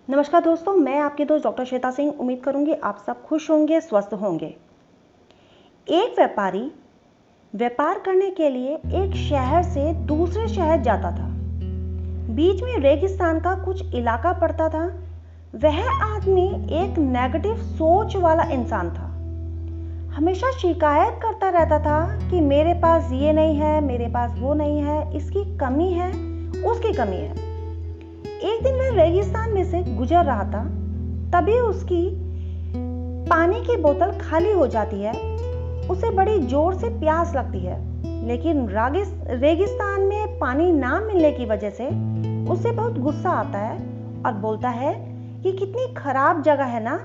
नमस्कार दोस्तों, मैं आपकी दोस्त डॉक्टर श्वेता सिंह। उम्मीद करूंगी आप सब खुश होंगे, स्वस्थ होंगे। एक व्यापारी व्यापार करने के लिए एक शहर से दूसरे शहर जाता था। बीच में रेगिस्तान का कुछ इलाका पड़ता था। वह आदमी एक नेगेटिव सोच वाला इंसान था। हमेशा शिकायत करता रहता था कि मेरे पास ये नहीं है, मेरे पास वो नहीं है, इसकी कमी है, उसकी कमी है। एक दिन वह रेगिस्तान में से गुजर रहा था, तभी उसकी पानी की बोतल खाली हो जाती है। उसे बड़ी जोर से प्यास लगती है, लेकिन रेगिस्तान में पानी ना मिलने की वजह से उसे बहुत गुस्सा आता है और बोलता है कि कितनी खराब जगह है ना,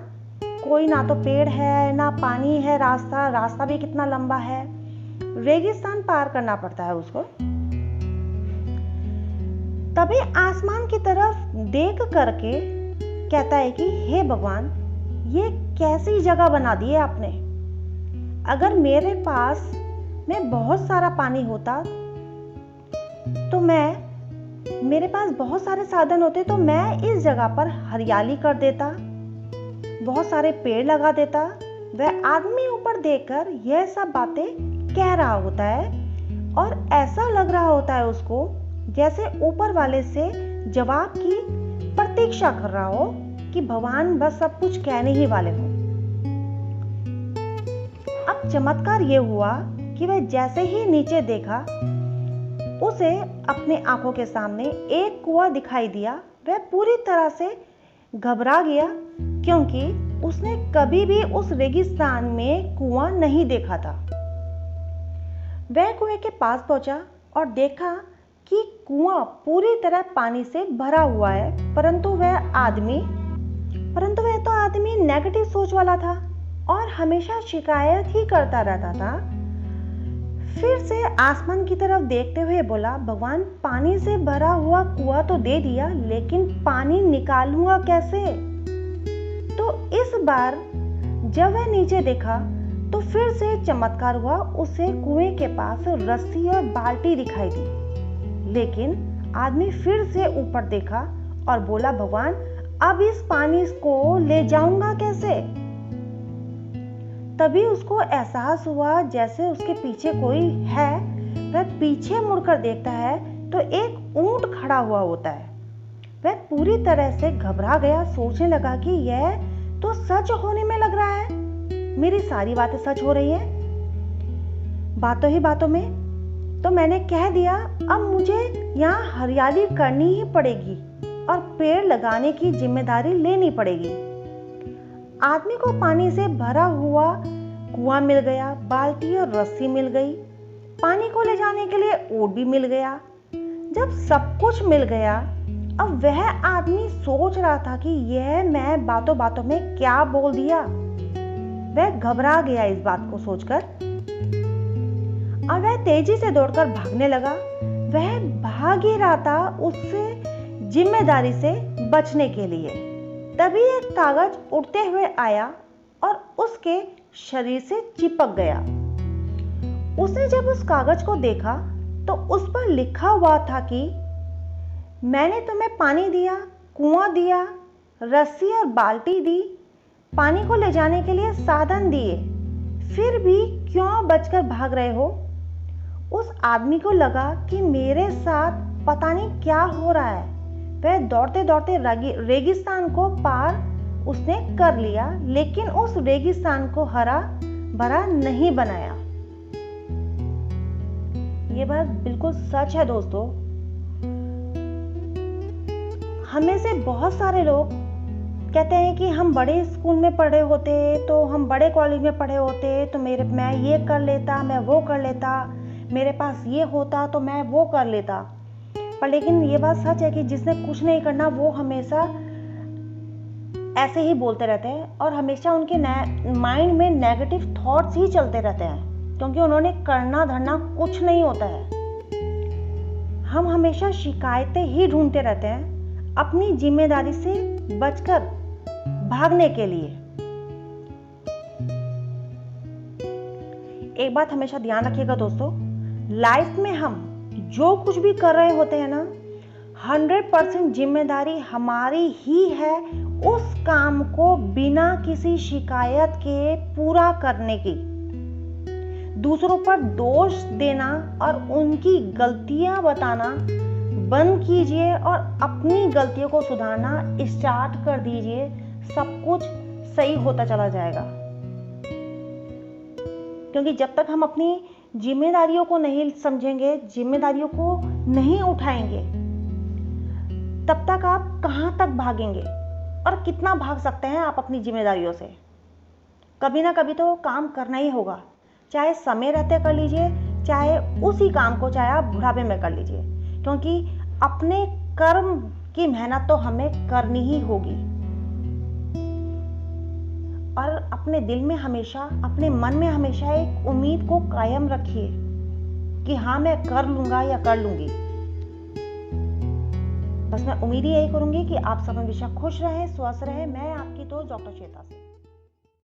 कोई ना तो पेड़ है ना पानी है, रास्ता भी कितना लंबा है, रेगिस्तान पार करना पड़ता है उसको। तभी आसमान की तरफ देख करके कहता है कि हे भगवान, ये कैसी जगह बना दी है आपने। अगर मेरे पास में बहुत सारा पानी होता तो मेरे पास बहुत सारे साधन होते तो मैं इस जगह पर हरियाली कर देता, बहुत सारे पेड़ लगा देता। वह आदमी ऊपर देखकर यह सब बातें कह रहा होता है और ऐसा लग रहा होता है उसको जैसे ऊपर वाले से जवाब की प्रतीक्षा कर रहा हो कि भगवान बस सब कुछ कहने ही वाले हो। अब चमत्कार यह हुआ कि वह जैसे ही नीचे देखा, उसे अपने आंखों के सामने एक कुआं दिखाई दिया। वह पूरी तरह से घबरा गया, क्योंकि उसने कभी भी उस रेगिस्तान में कुआं नहीं देखा था। वह कुएं के पास पहुंचा और देखा कि कुआं पूरी तरह पानी से भरा हुआ है, परंतु वह तो आदमी नेगेटिव सोच वाला था और हमेशा शिकायत ही करता रहता था। फिर से आसमान की तरफ देखते हुए बोला, भगवान, पानी से भरा हुआ कुआं तो दे दिया, लेकिन पानी निकालूंगा कैसे। तो इस बार जब वह नीचे देखा तो फिर से चमत्कार हुआ। उसे कुएं के पास रस्सी और बाल्टी दिखाई दी, लेकिन आदमी फिर से ऊपर देखा और बोला, भगवान, अब इस पानी को ले जाऊंगा कैसे। तभी उसको एहसास हुआ जैसे उसके पीछे कोई है। वह पीछे मुड़कर देखता है तो एक ऊंट खड़ा हुआ होता है। वह पूरी तरह से घबरा गया, सोचने लगा कि यह तो सच होने में लग रहा है, मेरी सारी बातें सच हो रही हैं। बातों ही बातों में तो मैंने कह दिया, अब मुझे यहाँ हरियाली करनी ही पड़ेगी और पेड़ लगाने की जिम्मेदारी लेनी पड़ेगी। आदमी को पानी से भरा हुआ कुआं मिल गया, बाल्टी और रस्सी मिल गई, पानी को ले जाने के लिए ऊंट भी मिल गया। जब सब कुछ मिल गया, अब वह आदमी सोच रहा था कि यह मैं बातों बातों में क्या बोल दिया। वह घबरा गया इस बात को सोचकर और वह तेजी से दौड़कर भागने लगा। वह भाग ही रहा था उससे जिम्मेदारी से बचने के लिए। तभी एक कागज उड़ते हुए आया और उसके शरीर से चिपक गया। उसने जब उस कागज को देखा तो उस पर लिखा हुआ था कि मैंने तुम्हें पानी दिया, कुआं दिया, रस्सी और बाल्टी दी, पानी को ले जाने के लिए साधन दिए, फिर भी क्यों बचकर भाग रहे हो। उस आदमी को लगा कि मेरे साथ पता नहीं क्या हो रहा है। वह दौड़ते दौड़ते रेगिस्तान को पार उसने कर लिया, लेकिन उस रेगिस्तान को हरा भरा नहीं बनाया। ये बात बिल्कुल सच है दोस्तों। हमें से बहुत सारे लोग कहते हैं कि हम बड़े स्कूल में पढ़े होते, तो हम बड़े कॉलेज में पढ़े होते तो मैं ये कर लेता, मैं वो कर लेता, मेरे पास ये होता तो मैं वो कर लेता। पर लेकिन ये बात सच है कि जिसने कुछ नहीं करना वो हमेशा ऐसे ही बोलते रहते हैं और हमेशा उनके माइंड में नेगेटिव थॉट्स ही चलते रहते हैं, क्योंकि उन्होंने करना धरना कुछ नहीं होता है। हम हमेशा शिकायतें ही ढूंढते रहते हैं अपनी जिम्मेदारी से बचकर भागने के लिए। एक बात हमेशा ध्यान रखिएगा दोस्तों, लाइफ में हम जो कुछ भी कर रहे होते हैं ना, 100% जिम्मेदारी हमारी ही है उस काम को बिना किसी शिकायत के पूरा करने की। दूसरों पर दोष देना और उनकी गलतियां बताना बंद कीजिए और अपनी गलतियों को सुधारना स्टार्ट कर दीजिए। सब कुछ सही होता चला जाएगा। क्योंकि जब तक हम अपनी जिम्मेदारियों को नहीं समझेंगे, जिम्मेदारियों को नहीं उठाएंगे, तब तक आप कहां तक भागेंगे और कितना भाग सकते हैं आप अपनी जिम्मेदारियों से। कभी ना कभी तो काम करना ही होगा, चाहे समय रहते कर लीजिए, चाहे उसी काम को चाहे आप बुढ़ापे में कर लीजिए, क्योंकि अपने कर्म की मेहनत तो हमें करनी ही होगी। और अपने दिल में हमेशा, अपने मन में हमेशा एक उम्मीद को कायम रखिए कि हाँ मैं कर लूंगा या कर लूंगी। बस मैं उम्मीद ही यही करूंगी कि आप सब हमेशा खुश रहें, स्वस्थ रहें। मैं आपकी दोस्त डॉक्टर श्वेता से।